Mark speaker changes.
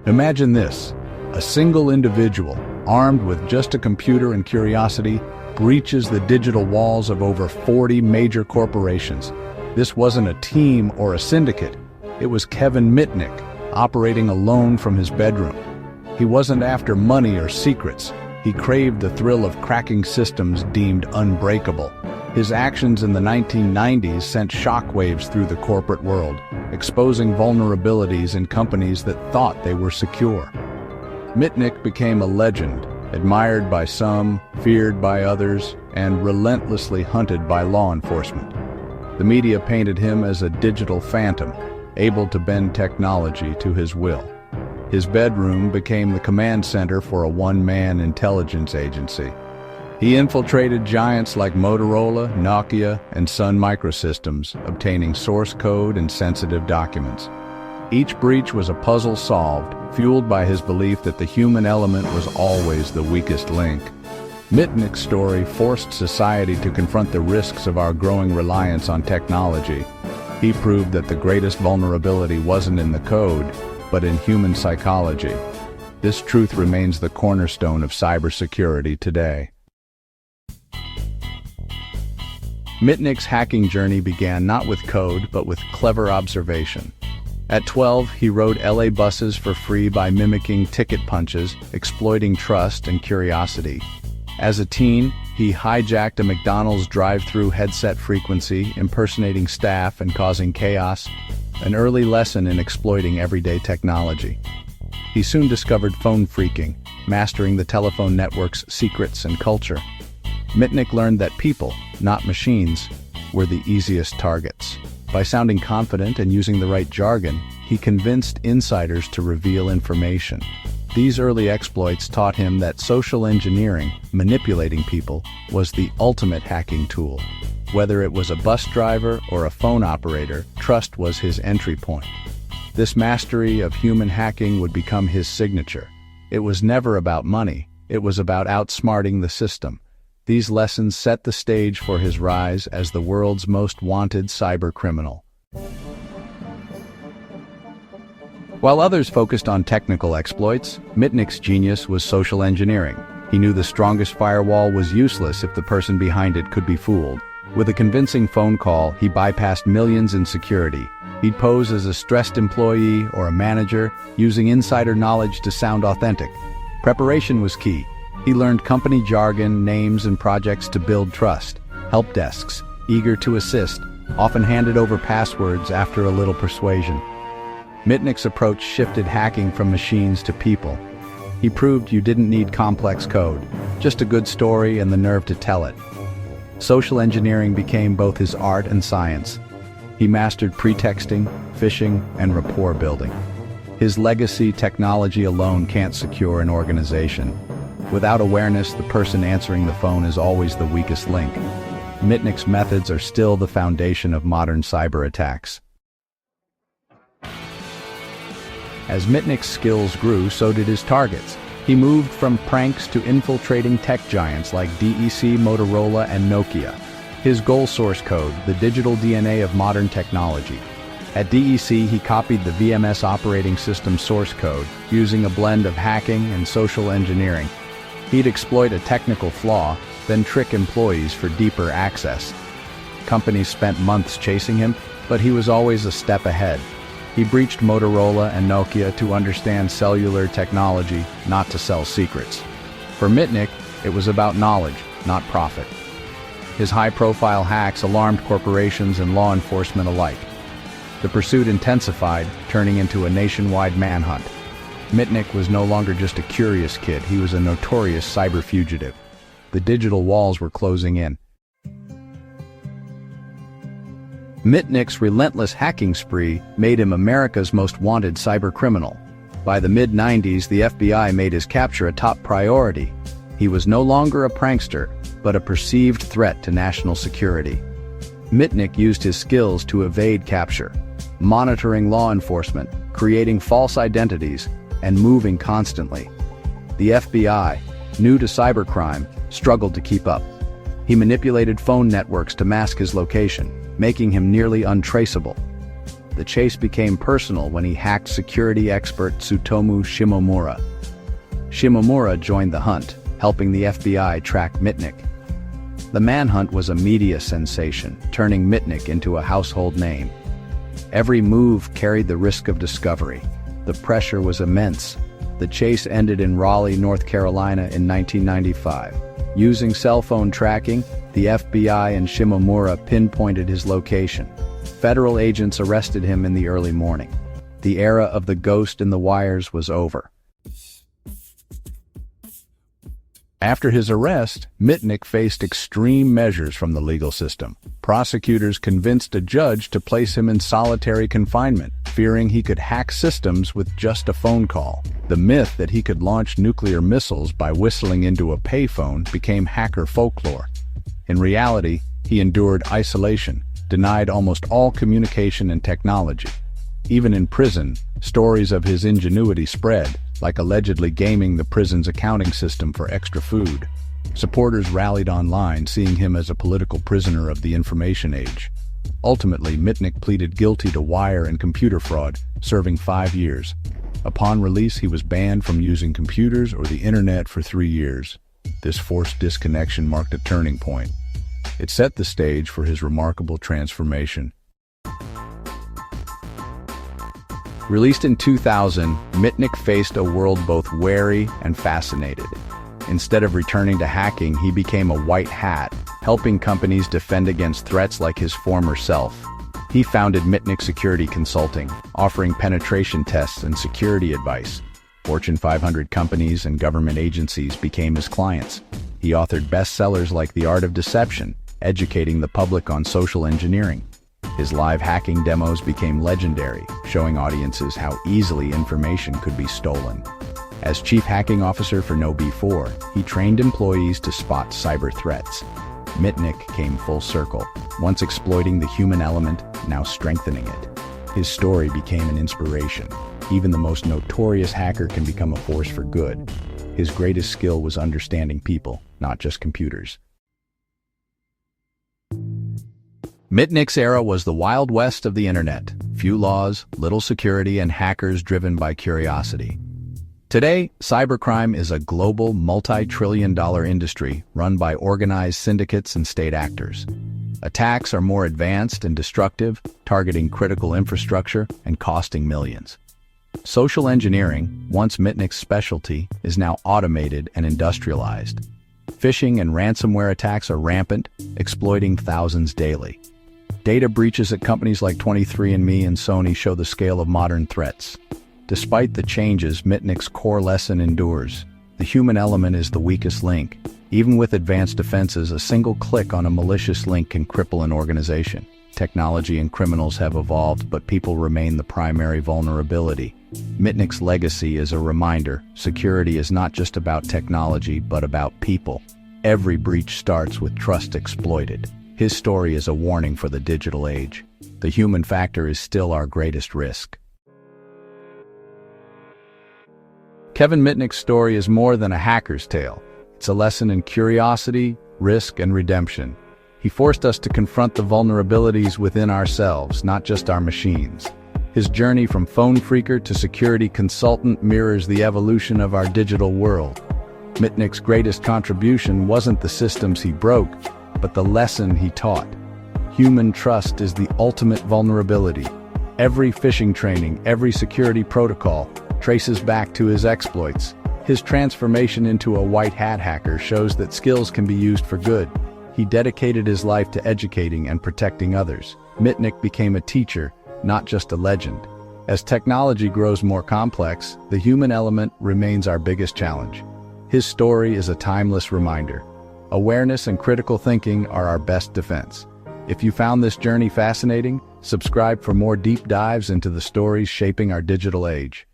Speaker 1: Imagine this: a single individual, armed with just a computer and curiosity, breaches the digital walls of over 40 major corporations. This wasn't a team or a syndicate. It was Kevin Mitnick, operating alone from his bedroom. He wasn't after money or secrets. He craved the thrill of cracking systems deemed unbreakable. His actions in the 1990s sent shockwaves through the corporate world, exposing vulnerabilities in companies that thought they were secure. Mitnick became a legend, admired by some, feared by others, and relentlessly hunted by law enforcement. The media painted him as a digital phantom, able to bend technology to his will. His bedroom became the command center for a one-man intelligence agency. He infiltrated giants like Motorola, Nokia, and Sun Microsystems, obtaining source code and sensitive documents. Each breach was a puzzle solved, fueled by his belief that the human element was always the weakest link. Mitnick's story forced society to confront the risks of our growing reliance on technology. He proved that the greatest vulnerability wasn't in the code, but in human psychology. This truth remains the cornerstone of cybersecurity today. Mitnick's hacking journey began not with code, but with clever observation. At 12, he rode LA buses for free by mimicking ticket punches, exploiting trust and curiosity. As a teen, he hijacked a McDonald's drive-thru headset frequency, impersonating staff and causing chaos, an early lesson in exploiting everyday technology. He soon discovered phone phreaking, mastering the telephone network's secrets and culture. Mitnick learned that people, not machines, were the easiest targets. By sounding confident and using the right jargon, he convinced insiders to reveal information. These early exploits taught him that social engineering, manipulating people, was the ultimate hacking tool. Whether it was a bus driver or a phone operator, trust was his entry point. This mastery of human hacking would become his signature. It was never about money, it was about outsmarting the system. These lessons set the stage for his rise as the world's most wanted cybercriminal. While others focused on technical exploits, Mitnick's genius was social engineering. He knew the strongest firewall was useless if the person behind it could be fooled. With a convincing phone call, he bypassed millions in security. He'd pose as a stressed employee or a manager, using insider knowledge to sound authentic. Preparation was key. He learned company jargon, names, and projects to build trust. Help desks, eager to assist, often handed over passwords after a little persuasion. Mitnick's approach shifted hacking from machines to people. He proved you didn't need complex code, just a good story and the nerve to tell it. Social engineering became both his art and science. He mastered pretexting, phishing, and rapport building. His legacy: technology alone can't secure an organization. Without awareness, the person answering the phone is always the weakest link. Mitnick's methods are still the foundation of modern cyber attacks. As Mitnick's skills grew, so did his targets. He moved from pranks to infiltrating tech giants like DEC, Motorola, and Nokia. His goal: source code, the digital DNA of modern technology. At DEC, he copied the VMS operating system source code, using a blend of hacking and social engineering. He'd exploit a technical flaw, then trick employees for deeper access. Companies spent months chasing him, but he was always a step ahead. He breached Motorola and Nokia to understand cellular technology, not to sell secrets. For Mitnick, it was about knowledge, not profit. His high-profile hacks alarmed corporations and law enforcement alike. The pursuit intensified, turning into a nationwide manhunt. Mitnick was no longer just a curious kid, he was a notorious cyber fugitive. The digital walls were closing in. Mitnick's relentless hacking spree made him America's most wanted cybercriminal. By the mid-90s, the FBI made his capture a top priority. He was no longer a prankster, but a perceived threat to national security. Mitnick used his skills to evade capture, monitoring law enforcement, creating false identities, and moving constantly. The FBI, new to cybercrime, struggled to keep up. He manipulated phone networks to mask his location, making him nearly untraceable. The chase became personal when he hacked security expert Tsutomu Shimomura. Shimomura joined the hunt, helping the FBI track Mitnick. The manhunt was a media sensation, turning Mitnick into a household name. Every move carried the risk of discovery. The pressure was immense. The chase ended in Raleigh, North Carolina in 1995. Using cell phone tracking, the FBI and Shimomura pinpointed his location. Federal agents arrested him in the early morning. The era of the ghost in the wires was over. After his arrest, Mitnick faced extreme measures from the legal system. Prosecutors convinced a judge to place him in solitary confinement, fearing he could hack systems with just a phone call. The myth that he could launch nuclear missiles by whistling into a payphone became hacker folklore. In reality, he endured isolation, denied almost all communication and technology. Even in prison, stories of his ingenuity spread, like allegedly gaming the prison's accounting system for extra food. Supporters rallied online, seeing him as a political prisoner of the information age. Ultimately, Mitnick pleaded guilty to wire and computer fraud, serving 5 years. Upon release, he was banned from using computers or the internet for 3 years. This forced disconnection marked a turning point. It set the stage for his remarkable transformation. Released in 2000, Mitnick faced a world both wary and fascinated. Instead of returning to hacking, he became a white hat, helping companies defend against threats like his former self. He founded Mitnick Security Consulting, offering penetration tests and security advice. Fortune 500 companies and government agencies became his clients. He authored bestsellers like The Art of Deception, educating the public on social engineering. His live hacking demos became legendary, showing audiences how easily information could be stolen. As Chief Hacking Officer for KnowB4, he trained employees to spot cyber threats. Mitnick came full circle, once exploiting the human element, now strengthening it. His story became an inspiration. Even the most notorious hacker can become a force for good. His greatest skill was understanding people, not just computers. Mitnick's era was the Wild West of the internet. Few laws, little security, and hackers driven by curiosity. Today, cybercrime is a global, multi-trillion-dollar industry run by organized syndicates and state actors. Attacks are more advanced and destructive, targeting critical infrastructure and costing millions. Social engineering, once Mitnick's specialty, is now automated and industrialized. Phishing and ransomware attacks are rampant, exploiting thousands daily. Data breaches at companies like 23andMe and Sony show the scale of modern threats. Despite the changes, Mitnick's core lesson endures. The human element is the weakest link. Even with advanced defenses, a single click on a malicious link can cripple an organization. Technology and criminals have evolved, but people remain the primary vulnerability. Mitnick's legacy is a reminder: security is not just about technology, but about people. Every breach starts with trust exploited. His story is a warning for the digital age. The human factor is still our greatest risk. Kevin Mitnick's story is more than a hacker's tale. It's a lesson in curiosity, risk, and redemption. He forced us to confront the vulnerabilities within ourselves, not just our machines. His journey from phone phreaker to security consultant mirrors the evolution of our digital world. Mitnick's greatest contribution wasn't the systems he broke, but the lesson he taught. Human trust is the ultimate vulnerability. Every phishing training, every security protocol traces back to his exploits. His transformation into a white hat hacker shows that skills can be used for good. He dedicated his life to educating and protecting others. Mitnick became a teacher, not just a legend. As technology grows more complex, the human element remains our biggest challenge. His story is a timeless reminder. Awareness and critical thinking are our best defense. If you found this journey fascinating, subscribe for more deep dives into the stories shaping our digital age.